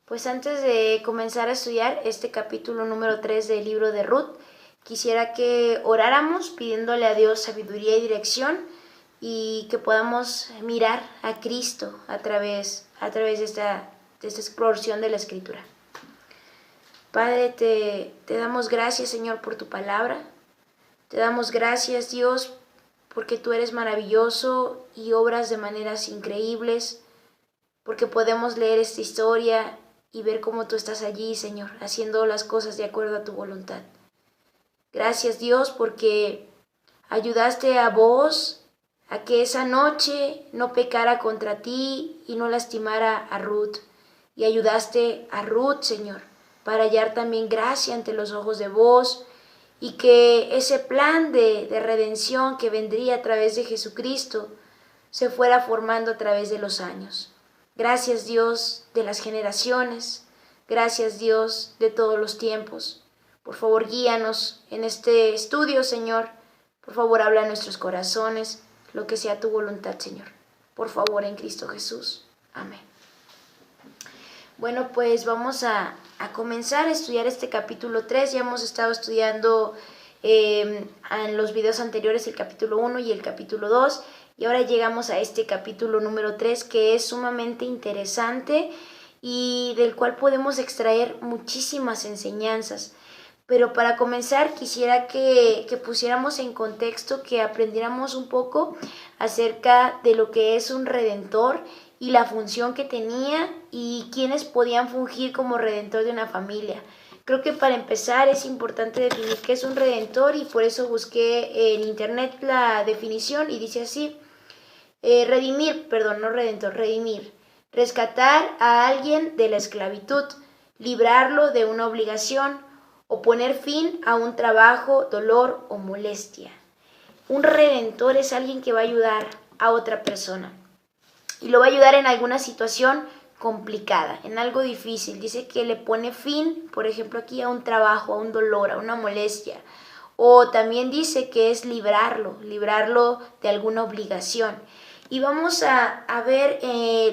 Pues antes de comenzar a estudiar este capítulo número 3 del libro de Ruth, quisiera que oráramos pidiéndole a Dios sabiduría y dirección y que podamos mirar a Cristo a través de esta exploración de la Escritura. Padre, te damos gracias, Señor, por tu palabra. Te damos gracias, Dios, porque tú eres maravilloso y obras de maneras increíbles, porque podemos leer esta historia y ver cómo tú estás allí, Señor, haciendo las cosas de acuerdo a tu voluntad. Gracias, Dios, porque ayudaste a vos a que esa noche no pecara contra ti y no lastimara a Ruth. Y ayudaste a Ruth, Señor, para hallar también gracia ante los ojos de vos y que ese plan de redención que vendría a través de Jesucristo se fuera formando a través de los años. Gracias, Dios, de las generaciones. Gracias, Dios, de todos los tiempos. Por favor, guíanos en este estudio, Señor. Por favor, habla a nuestros corazones, lo que sea tu voluntad, Señor. Por favor, en Cristo Jesús. Amén. Bueno, pues vamos a comenzar a estudiar este capítulo 3. Ya hemos estado estudiando en los videos anteriores el capítulo 1 y el capítulo 2. Y ahora llegamos a este capítulo número 3, que es sumamente interesante y del cual podemos extraer muchísimas enseñanzas. Pero para comenzar quisiera que pusiéramos en contexto, que aprendiéramos un poco acerca de lo que es un redentor y la función que tenía y quiénes podían fungir como redentor de una familia. Creo que para empezar es importante definir qué es un redentor y por eso busqué en internet la definición y dice así: redimir, rescatar a alguien de la esclavitud, librarlo de una obligación o poner fin a un trabajo, dolor o molestia. Un redentor es alguien que va a ayudar a otra persona y lo va a ayudar en alguna situación complicada, en algo difícil. Dice que le pone fin, por ejemplo aquí, a un trabajo, a un dolor, a una molestia. O también dice que es librarlo de alguna obligación. Y vamos a ver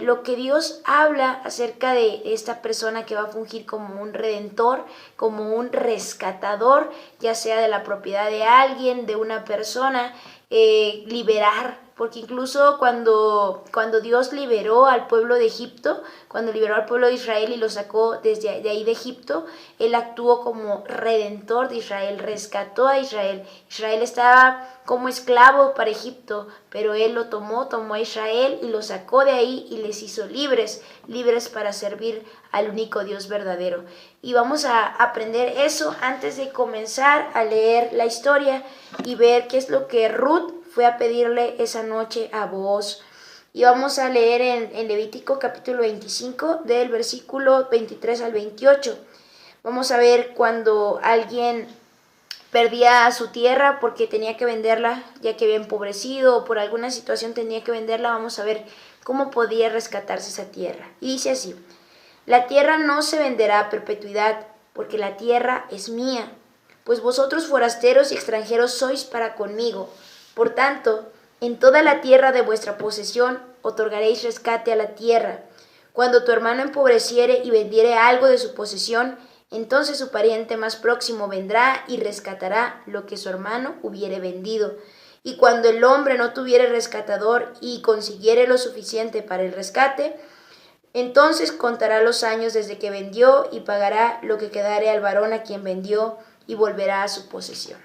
lo que Dios habla acerca de esta persona que va a fungir como un redentor, como un rescatador, ya sea de la propiedad de alguien, de una persona, liberar. Porque incluso cuando Dios liberó al pueblo de Egipto, cuando liberó al pueblo de Israel y lo sacó de ahí de Egipto, Él actuó como redentor de Israel, rescató a Israel. Israel estaba como esclavo para Egipto, pero Él lo tomó a Israel y lo sacó de ahí y les hizo libres para servir al único Dios verdadero. Y vamos a aprender eso antes de comenzar a leer la historia y ver qué es lo que Ruth fue a pedirle esa noche a Booz. Y vamos a leer en Levítico capítulo 25 del versículo 23 al 28. Vamos a ver cuando alguien perdía su tierra porque tenía que venderla, ya que había empobrecido o por alguna situación tenía que venderla. Vamos a ver cómo podía rescatarse esa tierra. Y dice así: la tierra no se venderá a perpetuidad, porque la tierra es mía, pues vosotros forasteros y extranjeros sois para conmigo. Por tanto, en toda la tierra de vuestra posesión otorgaréis rescate a la tierra. Cuando tu hermano empobreciere y vendiere algo de su posesión, entonces su pariente más próximo vendrá y rescatará lo que su hermano hubiere vendido. Y cuando el hombre no tuviere rescatador y consiguiere lo suficiente para el rescate, entonces contará los años desde que vendió y pagará lo que quedare al varón a quien vendió y volverá a su posesión.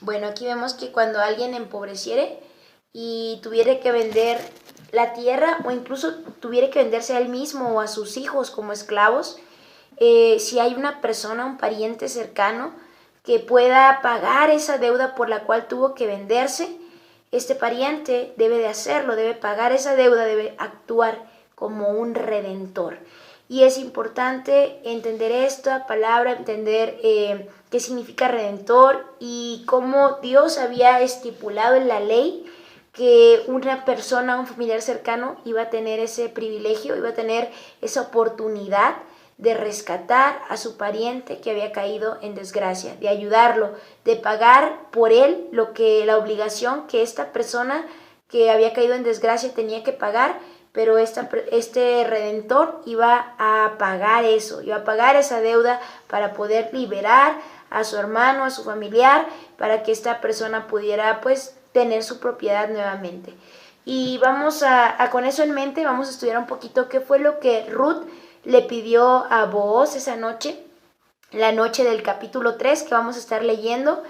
Bueno, aquí vemos que cuando alguien empobreciere y tuviera que vender la tierra o incluso tuviera que venderse a él mismo o a sus hijos como esclavos, si hay una persona, un pariente cercano que pueda pagar esa deuda por la cual tuvo que venderse, este pariente debe de hacerlo, debe pagar esa deuda, debe actuar como un redentor. Y es importante entender esta palabra, entender qué significa redentor y cómo Dios había estipulado en la ley que una persona, un familiar cercano, iba a tener ese privilegio, iba a tener esa oportunidad de rescatar a su pariente que había caído en desgracia, de ayudarlo, de pagar por él la obligación que esta persona que había caído en desgracia tenía que pagar. pero este redentor iba a pagar eso, iba a pagar esa deuda para poder liberar a su hermano, a su familiar, para que esta persona pudiera pues tener su propiedad nuevamente. Y vamos con eso en mente, vamos a estudiar un poquito qué fue lo que Ruth le pidió a Booz esa noche, la noche del capítulo 3 que vamos a estar leyendo.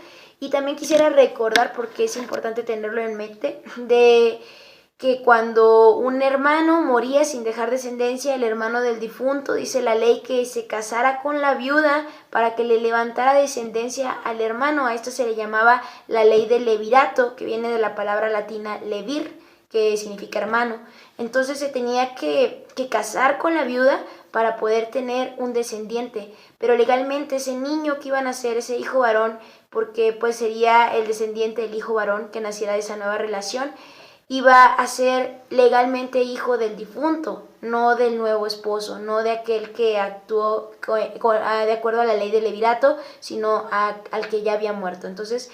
Y también quisiera recordar, porque es importante tenerlo en mente, de que cuando un hermano moría sin dejar descendencia, el hermano del difunto, dice la ley, que se casara con la viuda para que le levantara descendencia al hermano. A esto se le llamaba la ley del levirato, que viene de la palabra latina levir, que significa hermano. Entonces se tenía que casar con la viuda para poder tener un descendiente, pero legalmente ese niño que iba a nacer, ese hijo varón, porque pues sería el descendiente del hijo varón que naciera de esa nueva relación, iba a ser legalmente hijo del difunto, no del nuevo esposo, no de aquel que actuó de acuerdo a la ley del levirato, sino al que ya había muerto. Entonces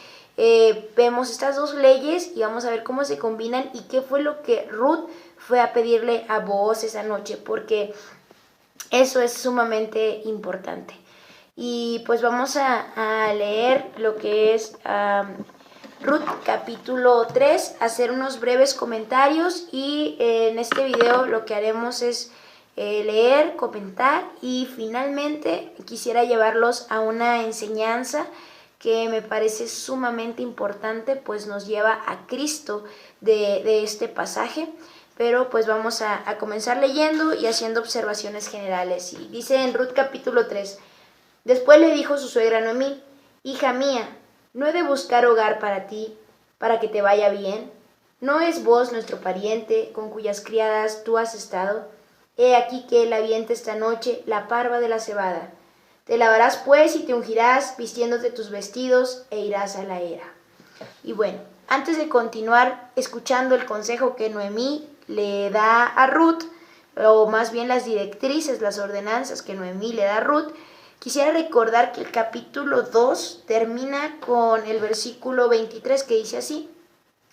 vemos estas dos leyes y vamos a ver cómo se combinan y qué fue lo que Ruth fue a pedirle a Booz esa noche, porque eso es sumamente importante. Y pues vamos a leer lo que es Ruth capítulo 3, hacer unos breves comentarios y en este video lo que haremos es leer, comentar y finalmente quisiera llevarlos a una enseñanza que me parece sumamente importante, pues nos lleva a Cristo de este pasaje. Pero pues vamos a comenzar leyendo y haciendo observaciones generales. Y dice en Ruth capítulo 3, después le dijo su suegra Noemí, hija mía, ¿no he de buscar hogar para ti, para que te vaya bien? ¿No es vos nuestro pariente, con cuyas criadas tú has estado? He aquí que él avienta esta noche la parva de la cebada. Te lavarás pues y te ungirás, vistiéndote tus vestidos, e irás a la era. Y bueno, antes de continuar escuchando el consejo que Noemí le da a Ruth, o más bien las directrices, las ordenanzas que Noemí le da a Ruth, quisiera recordar que el capítulo 2 termina con el versículo 23 que dice así: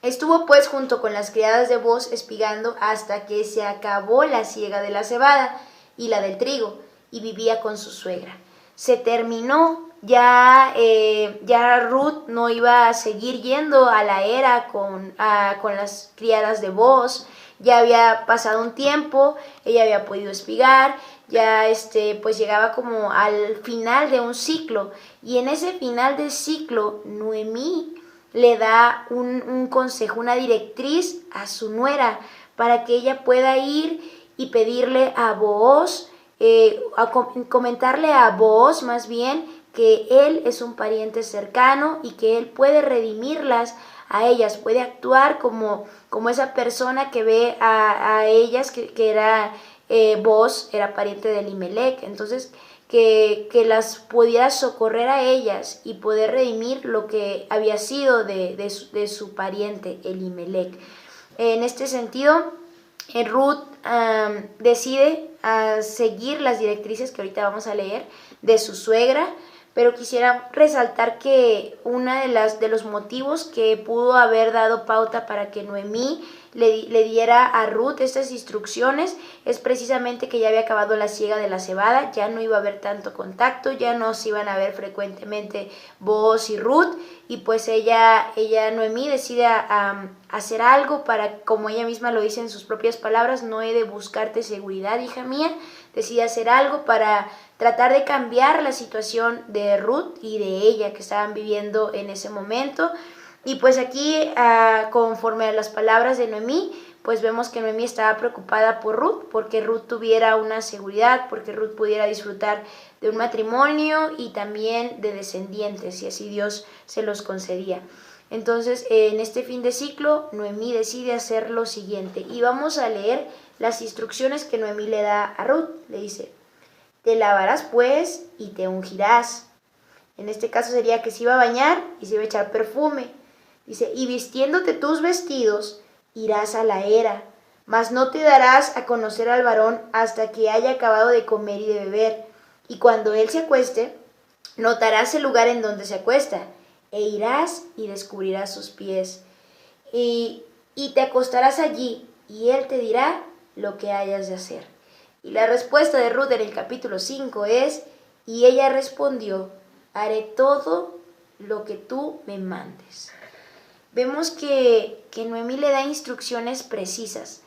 estuvo pues junto con las criadas de Booz espigando hasta que se acabó la siega de la cebada y la del trigo, y vivía con su suegra. Se terminó, ya Ruth no iba a seguir yendo a la era con las criadas de Booz. Ya había pasado un tiempo, ella había podido espigar, ya pues llegaba como al final de un ciclo, y en ese final del ciclo Noemí le da un consejo, una directriz a su nuera para que ella pueda ir y pedirle a Booz, comentarle a Booz más bien, que él es un pariente cercano y que él puede redimirlas a ellas, puede actuar como esa persona que ve a ellas, que era Booz, era pariente de Elimelec. Entonces que las pudiera socorrer a ellas y poder redimir lo que había sido de su pariente Elimelec. En este sentido, Ruth decide seguir las directrices que ahorita vamos a leer de su suegra, pero quisiera resaltar que uno de los motivos que pudo haber dado pauta para que Noemí le diera a Ruth estas instrucciones es precisamente que ya había acabado la siega de la cebada, ya no iba a haber tanto contacto, ya no se iban a ver frecuentemente Booz y Ruth, y pues ella Noemí decide hacer algo para, como ella misma lo dice en sus propias palabras, no he de buscarte seguridad, hija mía. Decide hacer algo para tratar de cambiar la situación de Ruth y de ella que estaban viviendo en ese momento. Y pues aquí, conforme a las palabras de Noemí, pues vemos que Noemí estaba preocupada por Ruth, porque Ruth tuviera una seguridad, porque Ruth pudiera disfrutar de un matrimonio y también de descendientes, y así Dios se los concedía. Entonces, en este fin de ciclo, Noemí decide hacer lo siguiente, y vamos a leer las instrucciones que Noemí le da a Ruth. Le dice: te lavarás pues y te ungirás. En este caso sería que se iba a bañar y se iba a echar perfume. Dice: y vistiéndote tus vestidos, irás a la era, mas no te darás a conocer al varón hasta que haya acabado de comer y de beber. Y cuando él se acueste, notarás el lugar en donde se acuesta, e irás y descubrirás sus pies. Y te acostarás allí, y él te dirá: lo que hayas de hacer. Y la respuesta de Ruth en el capítulo 5 es, y ella respondió, haré todo lo que tú me mandes. Vemos que Noemí le da instrucciones precisas.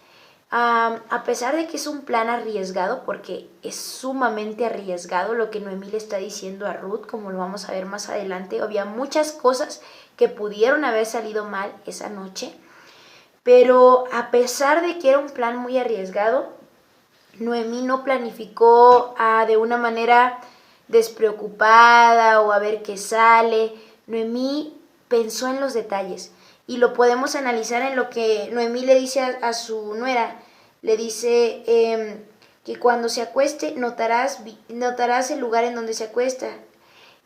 A pesar de que es un plan arriesgado, porque es sumamente arriesgado lo que Noemí le está diciendo a Ruth, como lo vamos a ver más adelante, había muchas cosas que pudieron haber salido mal esa noche, pero a pesar de que era un plan muy arriesgado, Noemí no planificó de una manera despreocupada o a ver qué sale. Noemí pensó en los detalles y lo podemos analizar en lo que Noemí le dice a su nuera. Le dice que cuando se acueste notarás el lugar en donde se acuesta.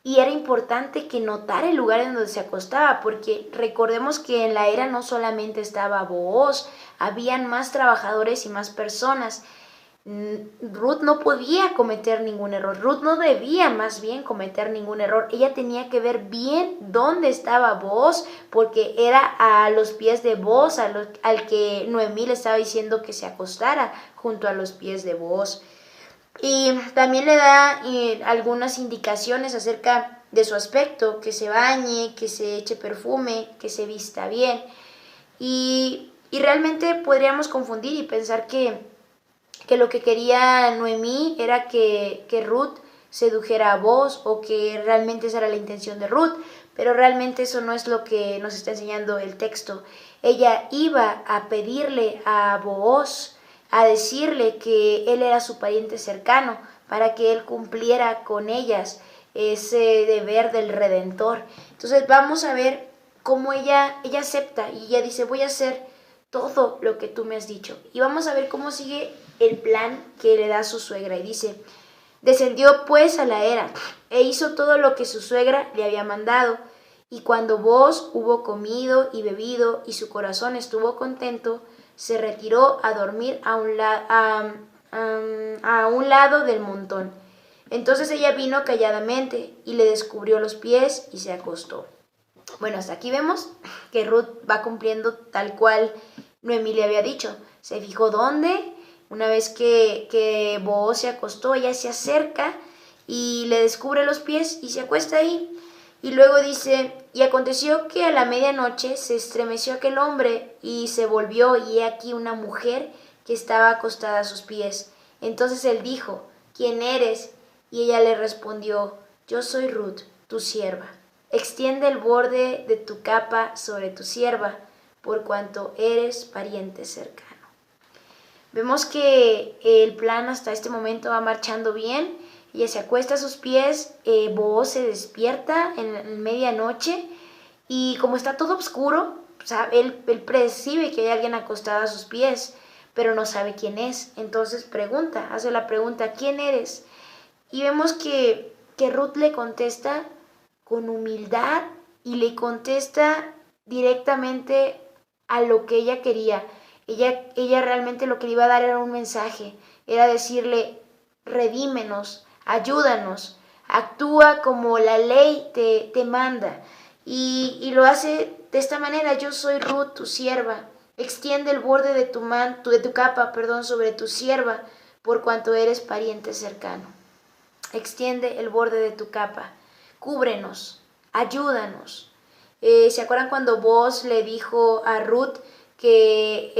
Y era importante que notara el lugar en donde se acostaba, porque recordemos que en la era no solamente estaba Booz, habían más trabajadores y más personas. Ruth no podía cometer ningún error, Ruth no debía más bien cometer ningún error, ella tenía que ver bien dónde estaba Booz, porque era a los pies de Booz al que Noemí le estaba diciendo que se acostara junto a los pies de Booz. Y también le da algunas indicaciones acerca de su aspecto, que se bañe, que se eche perfume, que se vista bien. Y realmente podríamos confundir y pensar que lo que quería Noemí era que Ruth sedujera a Booz, o que realmente esa era la intención de Ruth, pero realmente eso no es lo que nos está enseñando el texto. Ella iba a pedirle a Booz, a decirle que él era su pariente cercano, para que él cumpliera con ellas ese deber del Redentor. Entonces vamos a ver cómo ella acepta y ella dice, voy a hacer todo lo que tú me has dicho. Y vamos a ver cómo sigue el plan que le da su suegra. Y dice, descendió pues a la era e hizo todo lo que su suegra le había mandado. Y cuando Booz hubo comido y bebido y su corazón estuvo contento, se retiró a dormir a un lado del montón. Entonces ella vino calladamente y le descubrió los pies y se acostó. Bueno, hasta aquí vemos que Ruth va cumpliendo tal cual Noemí le había dicho. Se fijó dónde. Una vez que Booz se acostó, ella se acerca y le descubre los pies y se acuesta ahí. Y luego dice, y aconteció que a la medianoche se estremeció aquel hombre y se volvió, y he aquí una mujer que estaba acostada a sus pies. Entonces él dijo, ¿quién eres? Y ella le respondió, yo soy Ruth, tu sierva. Extiende el borde de tu capa sobre tu sierva, por cuanto eres pariente cercano. Vemos que el plan hasta este momento va marchando bien. Ella se acuesta a sus pies, Booz se despierta en medianoche y como está todo oscuro, o sea, él percibe que hay alguien acostado a sus pies, pero no sabe quién es. Entonces hace la pregunta, ¿quién eres? Y vemos que Ruth le contesta con humildad y le contesta directamente a lo que ella quería. Ella realmente lo que le iba a dar era un mensaje, era decirle, redímenos, ayúdanos, actúa como la ley te manda. Y lo hace de esta manera, yo soy Ruth, tu sierva, extiende el borde de tu capa, sobre tu sierva, por cuanto eres pariente cercano. Extiende el borde de tu capa, cúbrenos, ayúdanos. ¿Se acuerdan cuando Booz le dijo a Ruth que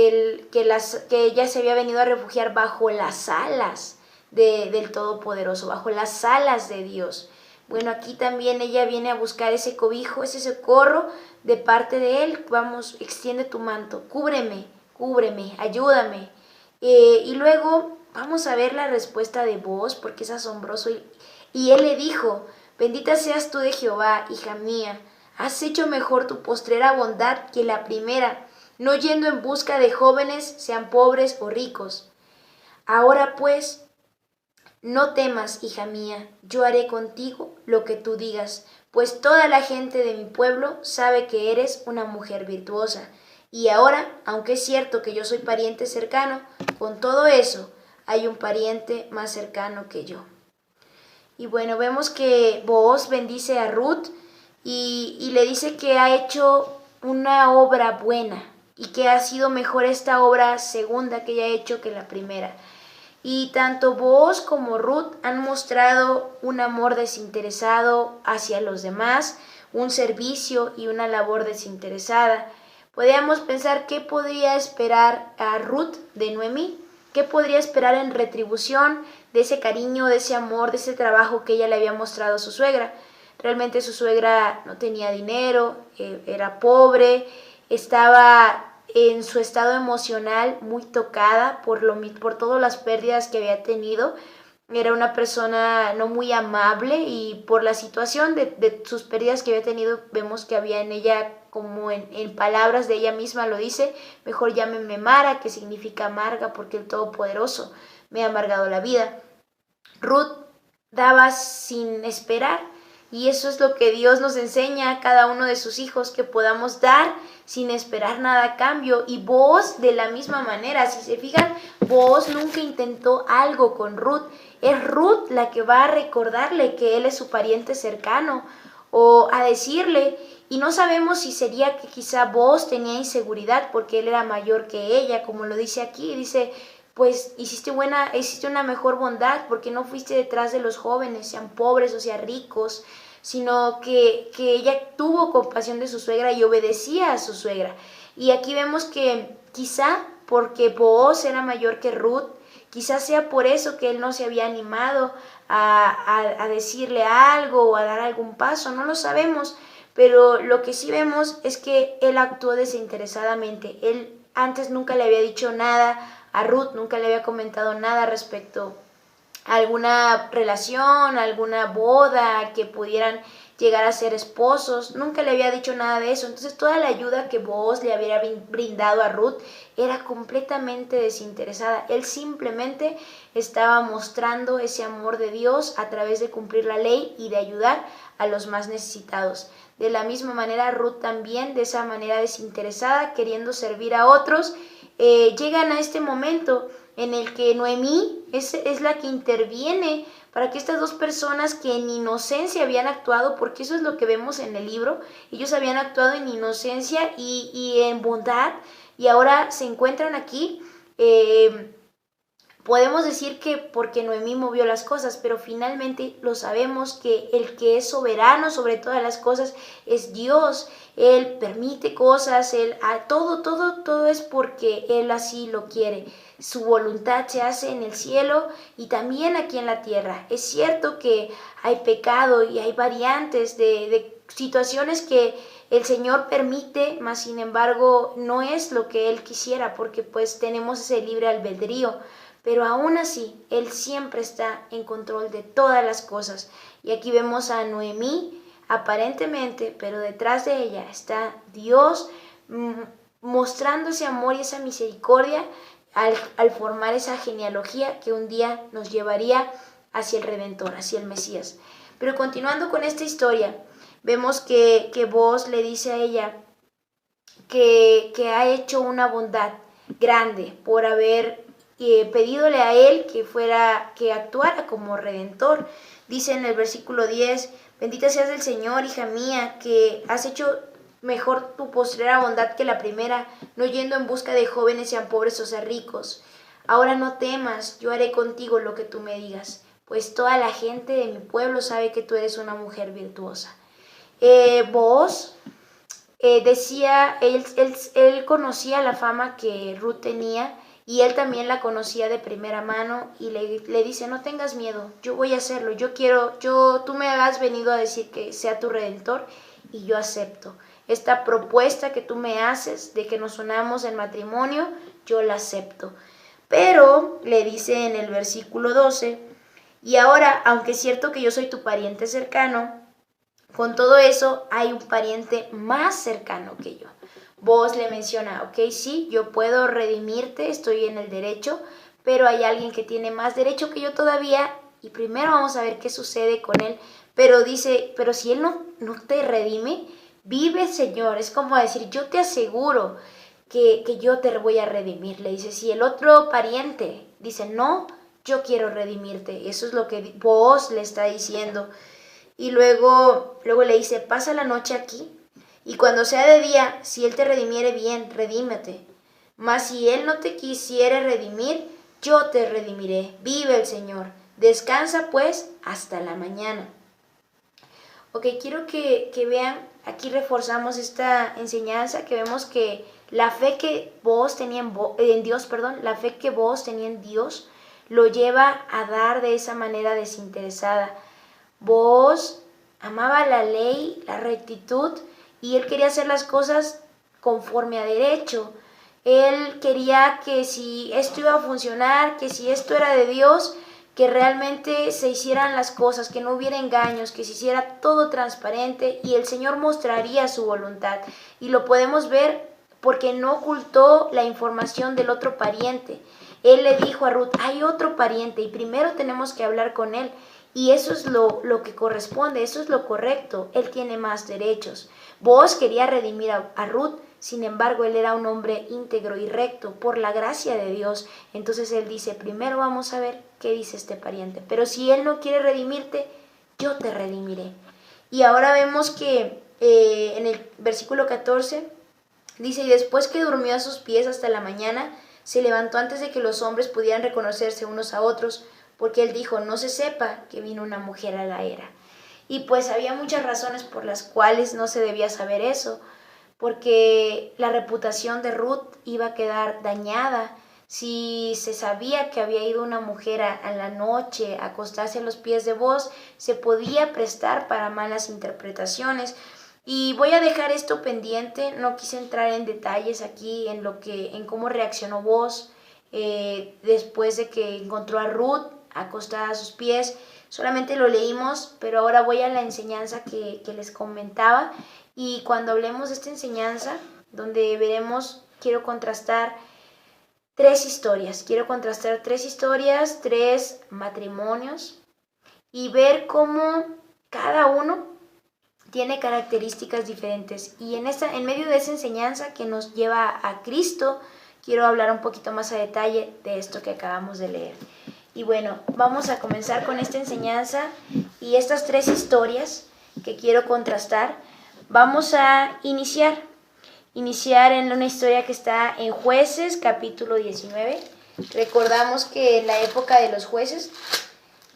ella se había venido a refugiar bajo las alas del Todopoderoso, bajo las alas de Dios? Bueno, aquí también ella viene a buscar ese cobijo, ese socorro de parte de Él. Vamos, extiende tu manto, cúbreme, ayúdame. Y luego vamos a ver la respuesta de Booz, porque es asombroso. Y él le dijo, bendita seas tú de Jehová, hija mía, has hecho mejor tu postrera bondad que la primera, no yendo en busca de jóvenes, sean pobres o ricos. Ahora pues, no temas, hija mía, yo haré contigo lo que tú digas, pues toda la gente de mi pueblo sabe que eres una mujer virtuosa. Y ahora, aunque es cierto que yo soy pariente cercano, con todo eso hay un pariente más cercano que yo. Y bueno, vemos que Booz bendice a Ruth y le dice que ha hecho una obra buena y que ha sido mejor esta obra segunda que ella ha hecho que la primera. Y tanto Booz como Ruth han mostrado un amor desinteresado hacia los demás, un servicio y una labor desinteresada. Podríamos pensar qué podría esperar a Ruth de Noemí, qué podría esperar en retribución de ese cariño, de ese amor, de ese trabajo que ella le había mostrado a su suegra. Realmente su suegra no tenía dinero, era pobre, estaba en su estado emocional muy tocada por todas las pérdidas que había tenido. Era una persona no muy amable y por la situación de sus pérdidas que había tenido, vemos que había en ella, como en palabras de ella misma lo dice, mejor llámenme Mara, que significa amarga, porque el Todopoderoso me ha amargado la vida. Ruth daba sin esperar, y eso es lo que Dios nos enseña a cada uno de sus hijos, que podamos dar sin esperar nada a cambio. Y Booz de la misma manera, si se fijan, Booz nunca intentó algo con Ruth. Es Ruth la que va a recordarle que él es su pariente cercano, o a decirle, y no sabemos si sería que quizá Booz tenía inseguridad porque él era mayor que ella, como lo dice aquí, dice, pues hiciste una mejor bondad porque no fuiste detrás de los jóvenes, sean pobres o sean ricos, sino que ella tuvo compasión de su suegra y obedecía a su suegra. Y aquí vemos que quizá porque Booz era mayor que Ruth, quizás sea por eso que él no se había animado a decirle algo o a dar algún paso, no lo sabemos, pero lo que sí vemos es que él actuó desinteresadamente. Él antes nunca le había dicho nada a Ruth, nunca le había comentado nada respecto a alguna relación, alguna boda, que pudieran llegar a ser esposos, nunca le había dicho nada de eso. Entonces toda la ayuda que Booz le había brindado a Ruth era completamente desinteresada. Él simplemente estaba mostrando ese amor de Dios a través de cumplir la ley y de ayudar a los más necesitados. De la misma manera, Ruth también, de esa manera desinteresada, queriendo servir a otros, llegan a este momento en el que Noemí es la que interviene para que estas dos personas que en inocencia habían actuado, porque eso es lo que vemos en el libro, ellos habían actuado en inocencia y en bondad, y ahora se encuentran aquí. Podemos decir que porque Noemí movió las cosas, pero finalmente lo sabemos que el que es soberano sobre todas las cosas es Dios. Él permite cosas, todo es porque Él así lo quiere. Su voluntad se hace en el cielo y también aquí en la tierra. Es cierto que hay pecado y hay variantes de situaciones que el Señor permite, mas sin embargo no es lo que Él quisiera, porque pues tenemos ese libre albedrío. Pero aún así, Él siempre está en control de todas las cosas. Y aquí vemos a Noemí, aparentemente, pero detrás de ella está Dios mostrando ese amor y esa misericordia al formar esa genealogía que un día nos llevaría hacia el Redentor, hacia el Mesías. Pero continuando con esta historia, vemos que Booz le dice a ella que ha hecho una bondad grande por haber pedídole a él que actuara como redentor. Dice en el versículo 10, bendita seas del Señor, hija mía, que has hecho mejor tu postrera bondad que la primera, no yendo en busca de jóvenes sean pobres o sean ricos. Ahora no temas, yo haré contigo lo que tú me digas, pues toda la gente de mi pueblo sabe que tú eres una mujer virtuosa. Booz decía, él conocía la fama que Ruth tenía, y él también la conocía de primera mano, y le dice, no tengas miedo, yo voy a hacerlo, tú me has venido a decir que sea tu redentor, y yo acepto. Esta propuesta que tú me haces de que nos unamos en matrimonio, yo la acepto. Pero le dice en el versículo 12, y ahora, aunque es cierto que yo soy tu pariente cercano, con todo eso hay un pariente más cercano que yo. Booz le menciona, ok, sí, yo puedo redimirte, estoy en el derecho, pero hay alguien que tiene más derecho que yo todavía, y primero vamos a ver qué sucede con él. Pero dice, pero si él no te redime, vive Señor, es como decir, yo te aseguro que yo te voy a redimir. Le dice, si el otro pariente dice, no, yo quiero redimirte. Eso es lo que Booz le está diciendo. Y luego le dice, pasa la noche aquí Y cuando sea de día, si él te redimiere bien, redímete. Mas si él no te quisiere redimir, yo te redimiré. Vive el Señor. Descansa pues hasta la mañana. Ok, quiero que vean, aquí reforzamos esta enseñanza, que vemos que la fe que vos tenía en Dios, la fe que vos tenía en Dios, lo lleva a dar de esa manera desinteresada. Vos amaba la ley, la rectitud, y él quería hacer las cosas conforme a derecho. Él quería que si esto iba a funcionar, que si esto era de Dios, que realmente se hicieran las cosas, que no hubiera engaños, que se hiciera todo transparente, y el Señor mostraría su voluntad. Y lo podemos ver porque no ocultó la información del otro pariente. Él le dijo a Ruth, hay otro pariente y primero tenemos que hablar con él. Y eso es lo que corresponde, eso es lo correcto. Él tiene más derechos. Boaz quería redimir a Ruth, sin embargo, él era un hombre íntegro y recto por la gracia de Dios. Entonces él dice, primero vamos a ver qué dice este pariente. Pero si él no quiere redimirte, yo te redimiré. Y ahora vemos que en el versículo 14 dice, y después que durmió a sus pies hasta la mañana, se levantó antes de que los hombres pudieran reconocerse unos a otros, porque él dijo, no se sepa que vino una mujer a la era. Y pues había muchas razones por las cuales no se debía saber eso, porque la reputación de Ruth iba a quedar dañada. Si se sabía que había ido una mujer a la noche a acostarse a los pies de Boaz, se podía prestar para malas interpretaciones. Y voy a dejar esto pendiente, no quise entrar en detalles aquí en cómo reaccionó Boaz después de que encontró a Ruth acostada a sus pies. Solamente lo leímos, pero ahora voy a la enseñanza que les comentaba. Y cuando hablemos de esta enseñanza, donde veremos, quiero contrastar tres historias, tres matrimonios, y ver cómo cada uno tiene características diferentes. Y en medio de esa enseñanza que nos lleva a Cristo, quiero hablar un poquito más a detalle de esto que acabamos de leer. Y bueno, vamos a comenzar con esta enseñanza y estas tres historias que quiero contrastar. Vamos a iniciar en una historia que está en Jueces, capítulo 19. Recordamos que en la época de los jueces,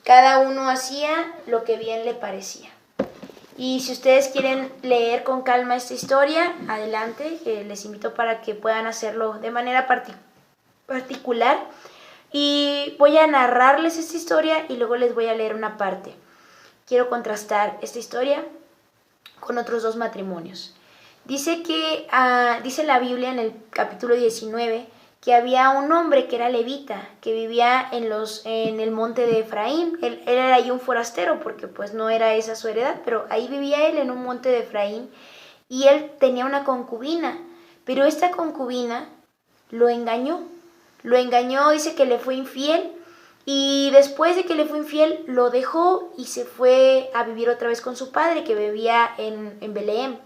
cada uno hacía lo que bien le parecía. Y si ustedes quieren leer con calma esta historia, adelante, les invito para que puedan hacerlo de manera particular. Y voy a narrarles esta historia y luego les voy a leer una parte. Quiero contrastar esta historia con otros dos matrimonios. Dice la Biblia en el capítulo 19 que había un hombre que era levita, que vivía en el monte de Efraín. Él era ahí un forastero porque pues no era esa su heredad, pero ahí vivía él en un monte de Efraín y él tenía una concubina, pero esta concubina lo engañó, dice que le fue infiel y después de que le fue infiel lo dejó y se fue a vivir otra vez con su padre que vivía en Belén.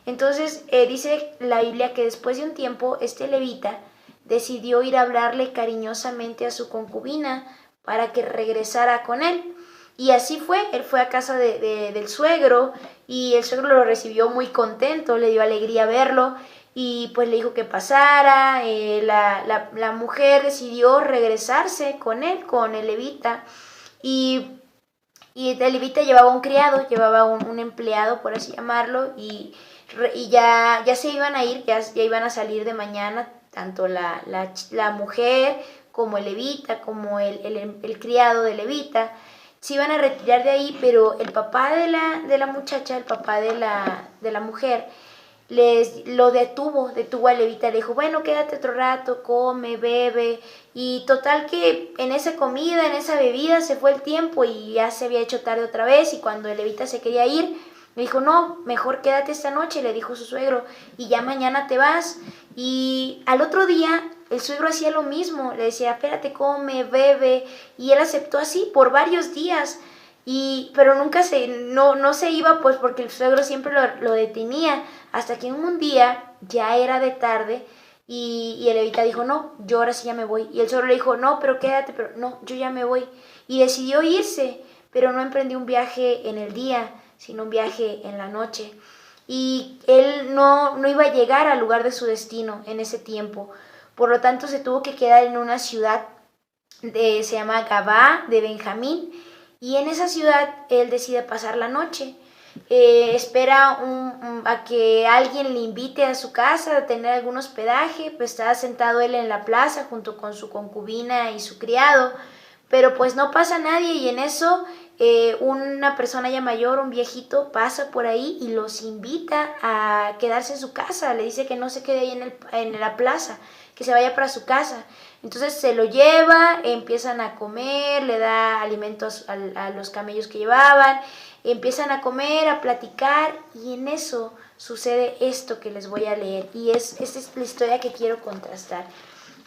Entonces dice la Biblia que después de un tiempo este levita decidió ir a hablarle cariñosamente a su concubina para que regresara con él. Y así fue, él fue a casa del suegro y el suegro lo recibió muy contento, le dio alegría verlo y pues le dijo que pasara. La mujer decidió regresarse con él, con el levita, y el levita llevaba un criado, llevaba un empleado, por así llamarlo, y ya se iban a ir, ya iban a salir de mañana, tanto la mujer como el levita, como el criado de levita, se iban a retirar de ahí, pero el papá de la muchacha, el papá de la mujer, lo detuvo al levita, le dijo, bueno, quédate otro rato, come, bebe, y total que en esa comida, en esa bebida se fue el tiempo y ya se había hecho tarde otra vez, y cuando el levita se quería ir, le dijo, no, mejor quédate esta noche, le dijo su suegro, y ya mañana te vas. Y al otro día el suegro hacía lo mismo, le decía, espérate, come, bebe, y él aceptó así por varios días. Pero nunca no se iba, pues porque el suegro siempre lo detenía, hasta que un día ya era de tarde y el levita dijo, no, yo ahora sí ya me voy. Y el suegro le dijo, no, pero quédate, pero no, yo ya me voy. Y decidió irse, pero no emprendió un viaje en el día, sino un viaje en la noche. y él no iba a llegar al lugar de su destino en ese tiempo. Por lo tanto, se tuvo que quedar en una ciudad, se llama Gabá de Benjamín, y en esa ciudad él decide pasar la noche. Espera a que alguien le invite a su casa a tener algún hospedaje. Pues estaba sentado él en la plaza junto con su concubina y su criado, pero pues no pasa nadie, y en eso una persona ya mayor, un viejito, pasa por ahí y los invita a quedarse en su casa. Le dice que no se quede ahí en la plaza, que se vaya para su casa. Entonces se lo lleva, empiezan a comer, le da alimentos a los camellos que llevaban, empiezan a comer, a platicar, y en eso sucede esto que les voy a leer, y esta es la historia que quiero contrastar.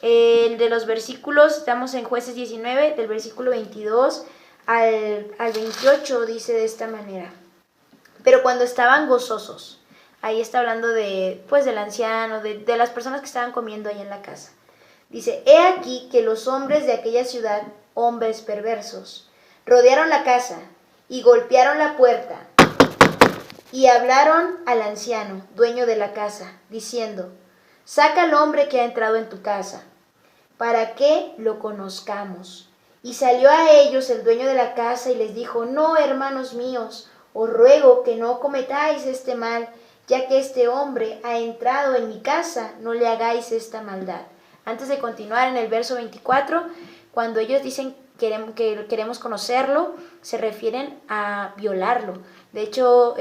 De los versículos, estamos en Jueces 19, del versículo 22 al 28, dice de esta manera: pero cuando estaban gozosos, ahí está hablando del anciano, de las personas que estaban comiendo ahí en la casa. Dice: he aquí que los hombres de aquella ciudad, hombres perversos, rodearon la casa y golpearon la puerta y hablaron al anciano, dueño de la casa, diciendo: saca al hombre que ha entrado en tu casa, para que lo conozcamos. Y salió a ellos el dueño de la casa y les dijo: no, hermanos míos, os ruego que no cometáis este mal, ya que este hombre ha entrado en mi casa, no le hagáis esta maldad. Antes de continuar, en el verso 24, cuando ellos dicen que queremos conocerlo, se refieren a violarlo. De hecho,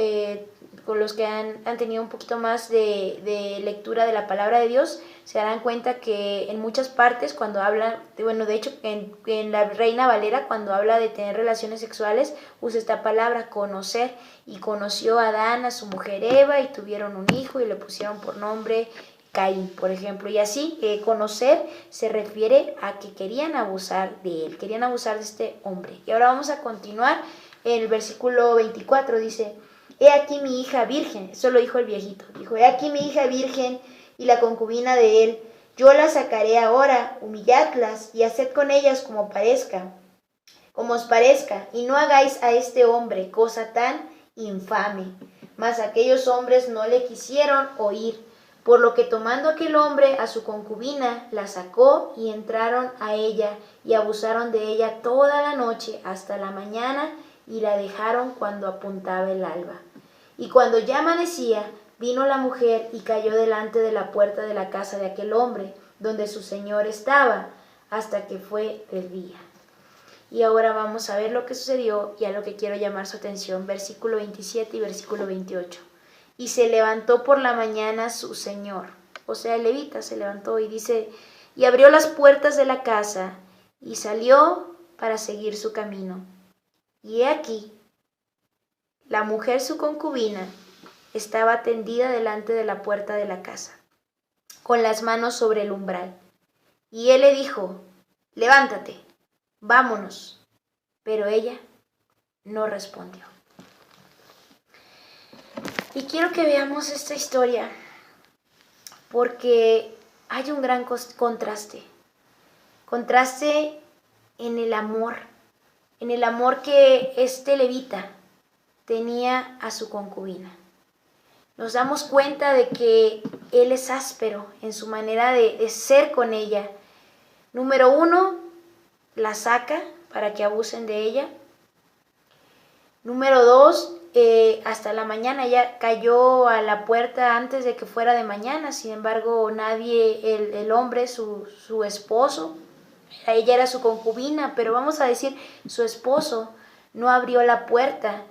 con los que han tenido un poquito más de lectura de la palabra de Dios, se darán cuenta que en muchas partes, cuando hablan, de hecho en la Reina Valera, cuando habla de tener relaciones sexuales, usa esta palabra, conocer. Y conoció a Adán a su mujer Eva, y tuvieron un hijo y le pusieron por nombre Caín, por ejemplo. Y así, conocer se refiere a que querían abusar de él, querían abusar de este hombre. Y ahora vamos a continuar en el versículo 24, dice: he aquí mi hija virgen. Eso lo dijo el viejito, dijo: he aquí mi hija virgen y la concubina de él, yo las sacaré ahora, humilladlas y haced con ellas como os parezca, y no hagáis a este hombre cosa tan infame. Mas aquellos hombres no le quisieron oír, por lo que tomando aquel hombre a su concubina, la sacó y entraron a ella y abusaron de ella toda la noche hasta la mañana, y la dejaron cuando apuntaba el alba. Y cuando ya amanecía, vino la mujer y cayó delante de la puerta de la casa de aquel hombre, donde su señor estaba, hasta que fue el día. Y ahora vamos a ver lo que sucedió y a lo que quiero llamar su atención, versículo 27 y versículo 28. Y se levantó por la mañana su señor, o sea, el levita se levantó, y dice: y abrió las puertas de la casa y salió para seguir su camino. Y he aquí, la mujer, su concubina, estaba tendida delante de la puerta de la casa, con las manos sobre el umbral. Y él le dijo: levántate, vámonos. Pero ella no respondió. Y quiero que veamos esta historia porque hay un gran contraste. Contraste en el amor que este levita tenía a su concubina. Nos damos cuenta de que él es áspero en su manera de ser con ella. Número 1, la saca para que abusen de ella. Número 2, hasta la mañana. Ella cayó a la puerta antes de que fuera de mañana. Sin embargo, nadie, el hombre, su esposo, ella era su concubina, pero vamos a decir, su esposo no abrió la puerta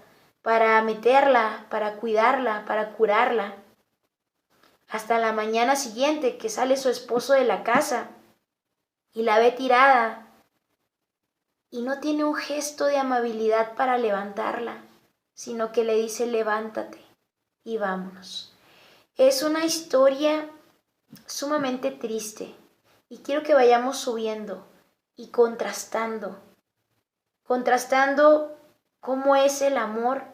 para meterla, para cuidarla, para curarla. Hasta la mañana siguiente, que sale su esposo de la casa y la ve tirada y no tiene un gesto de amabilidad para levantarla, sino que le dice: levántate y vámonos. Es una historia sumamente triste, y quiero que vayamos subiendo y contrastando cómo es el amor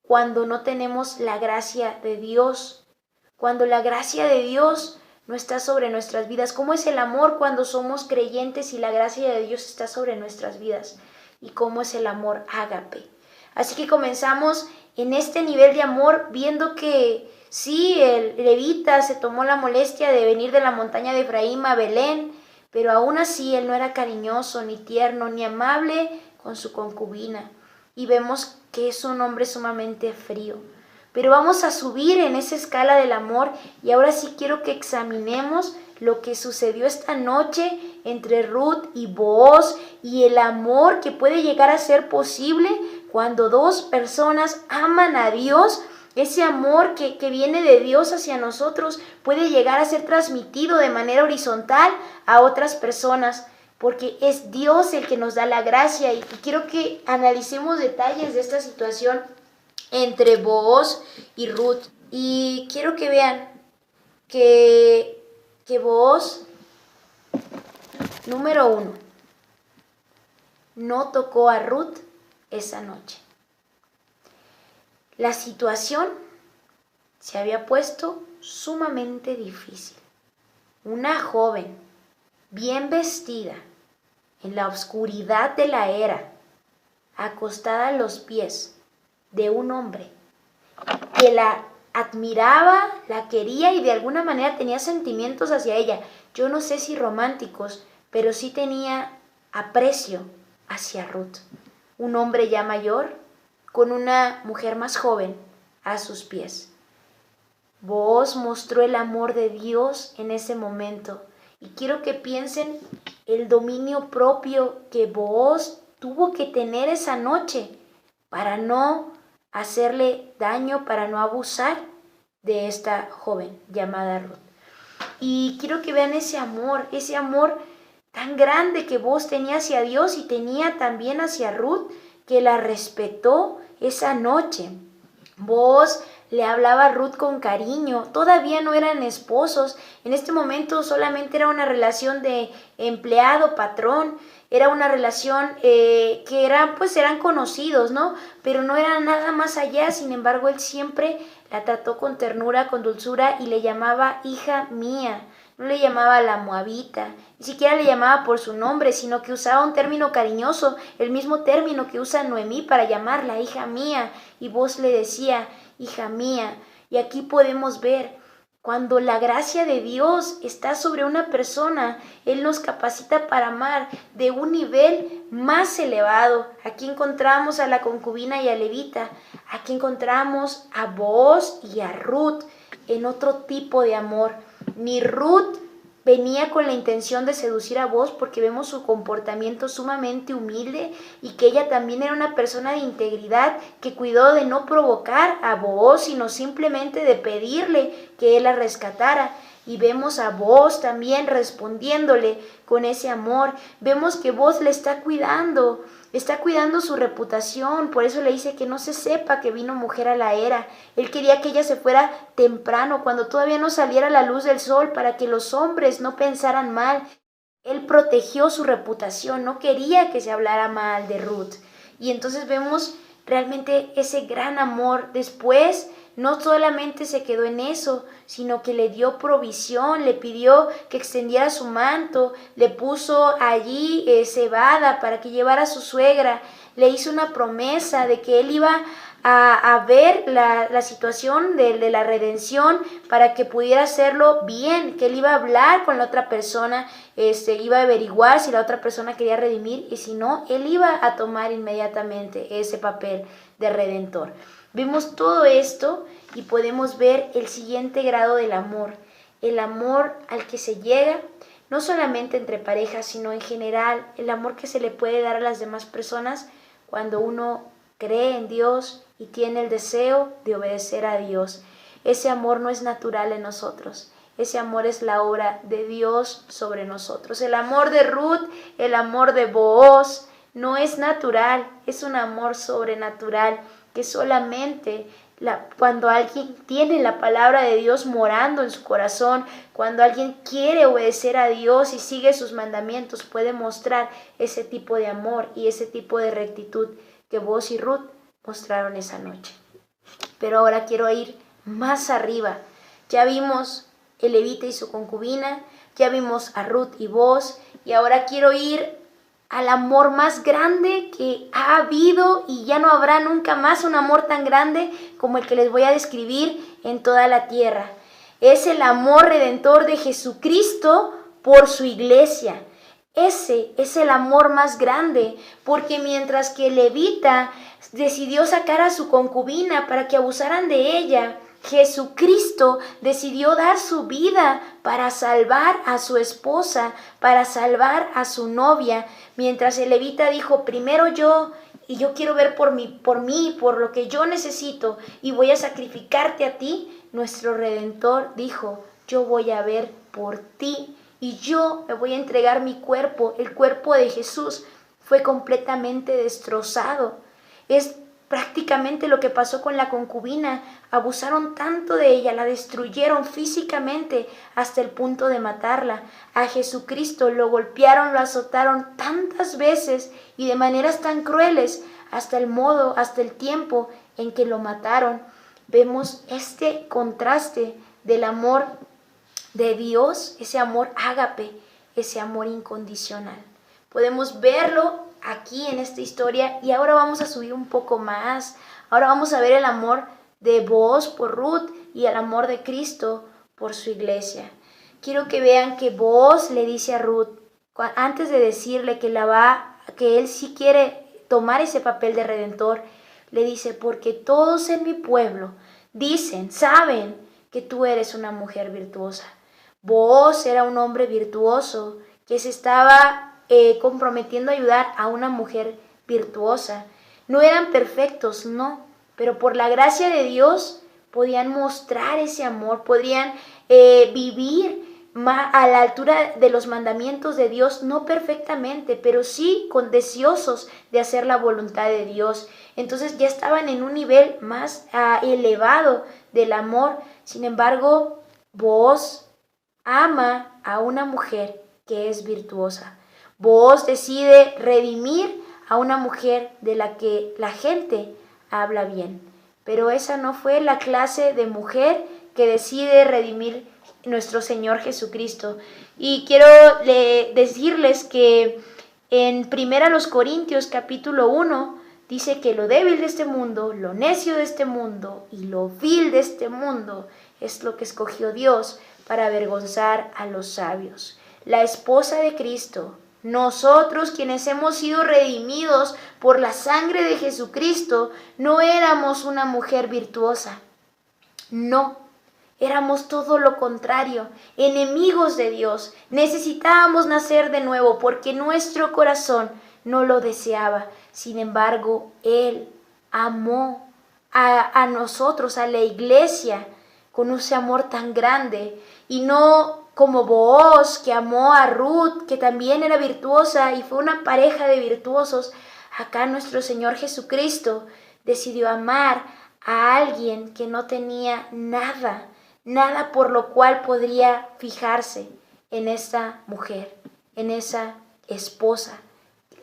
cuando no tenemos la gracia de Dios, cuando la gracia de Dios no está sobre nuestras vidas. ¿Cómo es el amor cuando somos creyentes y la gracia de Dios está sobre nuestras vidas? ¿Y cómo es el amor ágape? Así que comenzamos en este nivel de amor, viendo que sí, el levita se tomó la molestia de venir de la montaña de Efraín a Belén, pero aún así él no era cariñoso, ni tierno, ni amable con su concubina. Y vemos que es un hombre sumamente frío. Pero vamos a subir en esa escala del amor y ahora sí quiero que examinemos lo que sucedió esta noche entre Ruth y Booz y el amor que puede llegar a ser posible cuando dos personas aman a Dios. Ese amor que viene de Dios hacia nosotros puede llegar a ser transmitido de manera horizontal a otras personas, porque es Dios el que nos da la gracia. Y quiero que analicemos detalles de esta situación entre Booz y Ruth. Y quiero que vean que Booz, número 1, no tocó a Ruth esa noche. La situación se había puesto sumamente difícil. Una joven, bien vestida, en la oscuridad de la era, acostada a los pies de un hombre que la admiraba, la quería y de alguna manera tenía sentimientos hacia ella. Yo no sé si románticos, pero sí tenía aprecio hacia Ruth. Un hombre ya mayor con una mujer más joven a sus pies. Booz mostró el amor de Dios en ese momento. Y quiero que piensen el dominio propio que Booz tuvo que tener esa noche para no hacerle daño, para no abusar de esta joven llamada Ruth. Y quiero que vean ese amor tan grande que Booz tenía hacia Dios y tenía también hacia Ruth, que la respetó esa noche. Booz le hablaba a Ruth con cariño, todavía no eran esposos, en este momento solamente era una relación de empleado-patrón, era una relación que eran conocidos, ¿no? Pero no era nada más allá. Sin embargo, él siempre la trató con ternura, con dulzura y le llamaba hija mía. No le llamaba la moabita, ni siquiera le llamaba por su nombre, sino que usaba un término cariñoso, el mismo término que usa Noemí para llamarla hija mía. Y Booz le decía hija mía. Y aquí podemos ver cuando la gracia de Dios está sobre una persona, Él nos capacita para amar de un nivel más elevado. Aquí encontramos a la concubina y a levita. Aquí encontramos a Booz y a Ruth en otro tipo de amor. Ni Ruth venía con la intención de seducir a Booz, porque vemos su comportamiento sumamente humilde y que ella también era una persona de integridad que cuidó de no provocar a Booz, sino simplemente de pedirle que él la rescatara. Y vemos a Booz también respondiéndole con ese amor. Vemos que Booz le está cuidando su reputación, por eso le dice que no se sepa que vino mujer a la era. Él quería que ella se fuera temprano, cuando todavía no saliera la luz del sol, para que los hombres no pensaran mal. Él protegió su reputación, no quería que se hablara mal de Ruth. Y entonces vemos realmente ese gran amor. Después no solamente se quedó en eso, sino que le dio provisión, le pidió que extendiera su manto, le puso allí cebada para que llevara a su suegra, le hizo una promesa de que él iba a ver la situación de la redención para que pudiera hacerlo bien, que él iba a hablar con la otra persona, iba a averiguar si la otra persona quería redimir y si no, él iba a tomar inmediatamente ese papel de redentor. Vimos todo esto y podemos ver el siguiente grado del amor, el amor al que se llega, no solamente entre parejas, sino en general, el amor que se le puede dar a las demás personas cuando uno cree en Dios y tiene el deseo de obedecer a Dios. Ese amor no es natural en nosotros, ese amor es la obra de Dios sobre nosotros. El amor de Ruth, el amor de Booz, no es natural, es un amor sobrenatural que solamente cuando alguien tiene la palabra de Dios morando en su corazón, cuando alguien quiere obedecer a Dios y sigue sus mandamientos, puede mostrar ese tipo de amor y ese tipo de rectitud que Booz y Ruth mostraron esa noche. Pero ahora quiero ir más arriba. Ya vimos el levita y su concubina, ya vimos a Ruth y Booz, y ahora quiero ir al amor más grande que ha habido y ya no habrá nunca más un amor tan grande como el que les voy a describir en toda la tierra. Es el amor redentor de Jesucristo por su iglesia. Ese es el amor más grande, porque mientras que el levita decidió sacar a su concubina para que abusaran de ella, Jesucristo decidió dar su vida para salvar a su esposa, para salvar a su novia, mientras el levita dijo, primero yo, y yo quiero ver por mí, por lo que yo necesito, y voy a sacrificarte a ti. Nuestro Redentor dijo, yo voy a ver por ti, y yo me voy a entregar mi cuerpo. El cuerpo de Jesús fue completamente destrozado. Es prácticamente lo que pasó con la concubina. Abusaron tanto de ella, la destruyeron físicamente hasta el punto de matarla. A Jesucristo lo golpearon, lo azotaron tantas veces y de maneras tan crueles, hasta el tiempo en que lo mataron. Vemos este contraste del amor de Dios, ese amor ágape, ese amor incondicional. Podemos verlo aquí en esta historia y ahora vamos a subir un poco más. Ahora vamos a ver el amor de Booz por Ruth y el amor de Cristo por su iglesia. Quiero que vean que Booz le dice a Ruth, antes de decirle que él sí quiere tomar ese papel de redentor, le dice, porque todos en mi pueblo saben que tú eres una mujer virtuosa. Booz era un hombre virtuoso que se estaba comprometiendo a ayudar a una mujer virtuosa. No eran perfectos, no, pero por la gracia de Dios podían mostrar ese amor, podrían vivir a la altura de los mandamientos de Dios, no perfectamente, pero sí deseosos de hacer la voluntad de Dios. Entonces ya estaban en un nivel más elevado del amor. Sin embargo, Booz ama a una mujer que es virtuosa. Booz decide redimir a una mujer de la que la gente habla bien. Pero esa no fue la clase de mujer que decide redimir nuestro Señor Jesucristo. Y quiero decirles que en 1 Corintios capítulo 1 dice que lo débil de este mundo, lo necio de este mundo y lo vil de este mundo es lo que escogió Dios para avergonzar a los sabios. La esposa de Cristo, nosotros quienes hemos sido redimidos por la sangre de Jesucristo, no éramos una mujer virtuosa. No, éramos todo lo contrario, enemigos de Dios. Necesitábamos nacer de nuevo porque nuestro corazón no lo deseaba. Sin embargo, Él amó a nosotros, a la iglesia, con ese amor tan grande. Y no como Booz, que amó a Ruth, que también era virtuosa y fue una pareja de virtuosos. Acá nuestro Señor Jesucristo decidió amar a alguien que no tenía nada por lo cual podría fijarse en esa mujer, en esa esposa,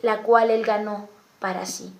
la cual Él ganó para sí.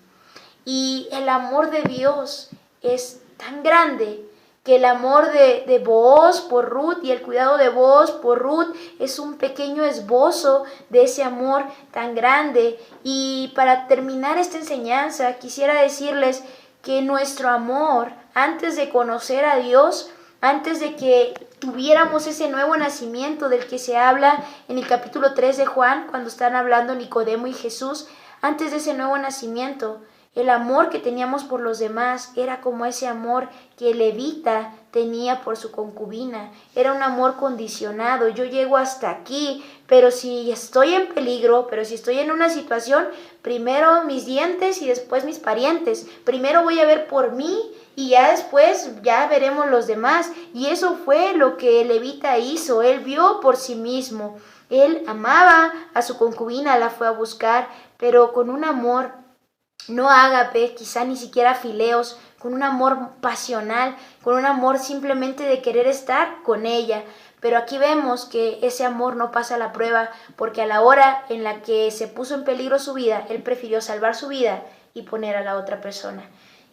Y el amor de Dios es tan grande que el amor de Booz por Ruth y el cuidado de Booz por Ruth es un pequeño esbozo de ese amor tan grande. Y para terminar esta enseñanza, quisiera decirles que nuestro amor, antes de conocer a Dios, antes de que tuviéramos ese nuevo nacimiento del que se habla en el capítulo 3 de Juan, cuando están hablando Nicodemo y Jesús, antes de ese nuevo nacimiento, el amor que teníamos por los demás era como ese amor que el levita tenía por su concubina. Era un amor condicionado. Yo llego hasta aquí, pero si estoy en peligro, pero si estoy en una situación, primero mis dientes y después mis parientes. Primero voy a ver por mí y ya después ya veremos los demás. Y eso fue lo que el levita hizo. Él vio por sí mismo. Él amaba a su concubina, la fue a buscar, pero con un amor no ágape, quizá ni siquiera fileos, con un amor pasional, con un amor simplemente de querer estar con ella. Pero aquí vemos que ese amor no pasa la prueba, porque a la hora en la que se puso en peligro su vida, él prefirió salvar su vida y poner a la otra persona.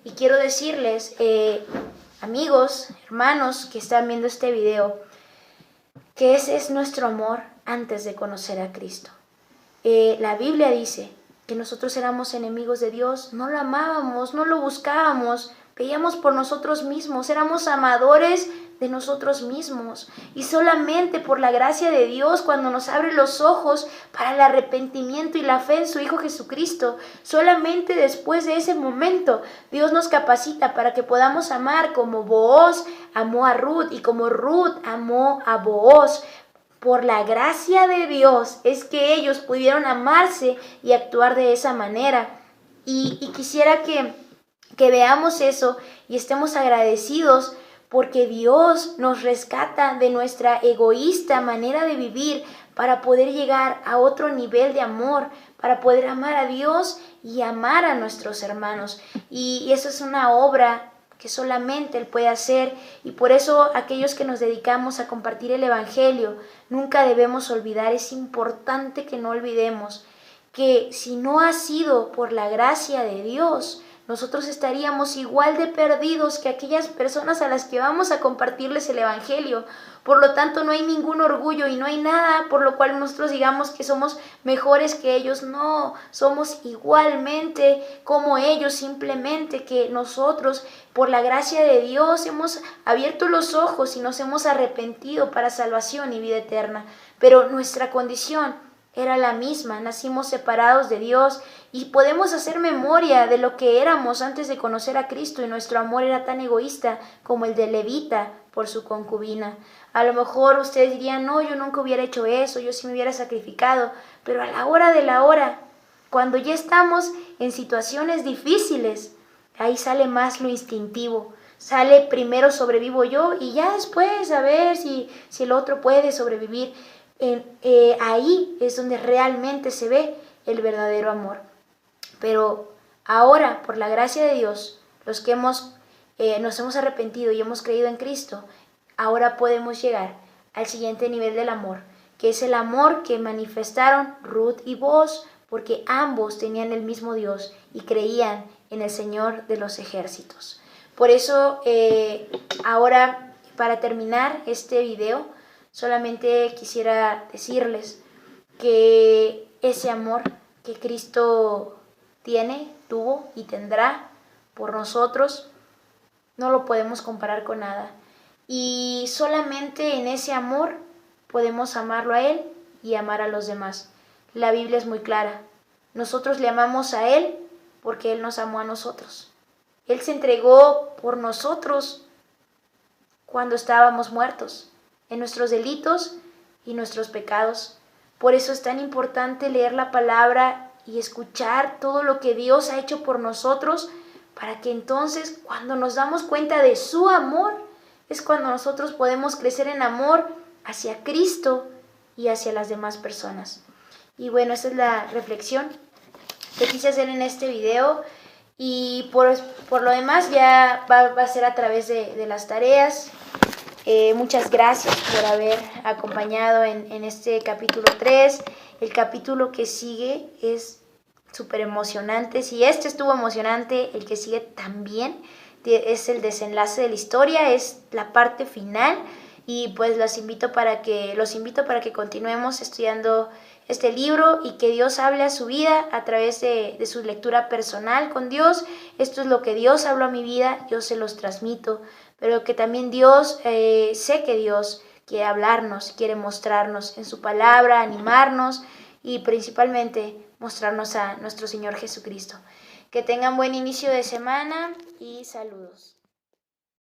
Y quiero decirles, amigos, hermanos que están viendo este video, que ese es nuestro amor antes de conocer a Cristo. La Biblia dice que nosotros éramos enemigos de Dios, no lo amábamos, no lo buscábamos, veíamos por nosotros mismos, éramos amadores de nosotros mismos. Y solamente por la gracia de Dios, cuando nos abre los ojos para el arrepentimiento y la fe en su Hijo Jesucristo, solamente después de ese momento Dios nos capacita para que podamos amar como Booz amó a Ruth y como Ruth amó a Booz. Por la gracia de Dios es que ellos pudieron amarse y actuar de esa manera. Y quisiera que veamos eso y estemos agradecidos porque Dios nos rescata de nuestra egoísta manera de vivir para poder llegar a otro nivel de amor, para poder amar a Dios y amar a nuestros hermanos. Y eso es una obra que solamente Él puede hacer, y por eso aquellos que nos dedicamos a compartir el Evangelio nunca debemos olvidar, es importante que no olvidemos que si no ha sido por la gracia de Dios, nosotros estaríamos igual de perdidos que aquellas personas a las que vamos a compartirles el Evangelio. Por lo tanto, no hay ningún orgullo y no hay nada por lo cual nosotros digamos que somos mejores que ellos. No, somos igualmente como ellos, simplemente que nosotros, por la gracia de Dios, hemos abierto los ojos y nos hemos arrepentido para salvación y vida eterna. Pero nuestra condición era la misma, nacimos separados de Dios y podemos hacer memoria de lo que éramos antes de conocer a Cristo, y nuestro amor era tan egoísta como el de Levita por su concubina. A lo mejor ustedes dirían, no, yo nunca hubiera hecho eso, yo sí me hubiera sacrificado, pero a la hora de la hora, cuando ya estamos en situaciones difíciles, ahí sale más lo instintivo. Sale primero sobrevivo yo y ya después a ver si el otro puede sobrevivir. Ahí es donde realmente se ve el verdadero amor. Pero ahora, por la gracia de Dios, los que nos hemos arrepentido y hemos creído en Cristo, ahora podemos llegar al siguiente nivel del amor, que es el amor que manifestaron Ruth y Booz, porque ambos tenían el mismo Dios y creían en el Señor de los ejércitos. Por eso, ahora, para terminar este video, solamente quisiera decirles que ese amor que Cristo tiene, tuvo y tendrá por nosotros, no lo podemos comparar con nada. Y solamente en ese amor podemos amarlo a Él y amar a los demás. La Biblia es muy clara. Nosotros le amamos a Él porque Él nos amó a nosotros. Él se entregó por nosotros cuando estábamos muertos en nuestros delitos y nuestros pecados. Por eso es tan importante leer la palabra y escuchar todo lo que Dios ha hecho por nosotros, para que entonces, cuando nos damos cuenta de su amor, es cuando nosotros podemos crecer en amor hacia Cristo y hacia las demás personas. Y bueno, esa es la reflexión que quise hacer en este video. Y por lo demás ya va a ser a través de las tareas. Muchas gracias por haber acompañado en este capítulo 3. El capítulo que sigue es súper emocionante. Si este estuvo emocionante, el que sigue también. Es el desenlace de la historia, es la parte final. Y pues los invito para que continuemos estudiando este libro y que Dios hable a su vida a través de su lectura personal con Dios. Esto es lo que Dios habló a mi vida, yo se los transmito, pero que también sé que Dios quiere hablarnos, quiere mostrarnos en su palabra, animarnos y principalmente mostrarnos a nuestro Señor Jesucristo. Que tengan buen inicio de semana y saludos.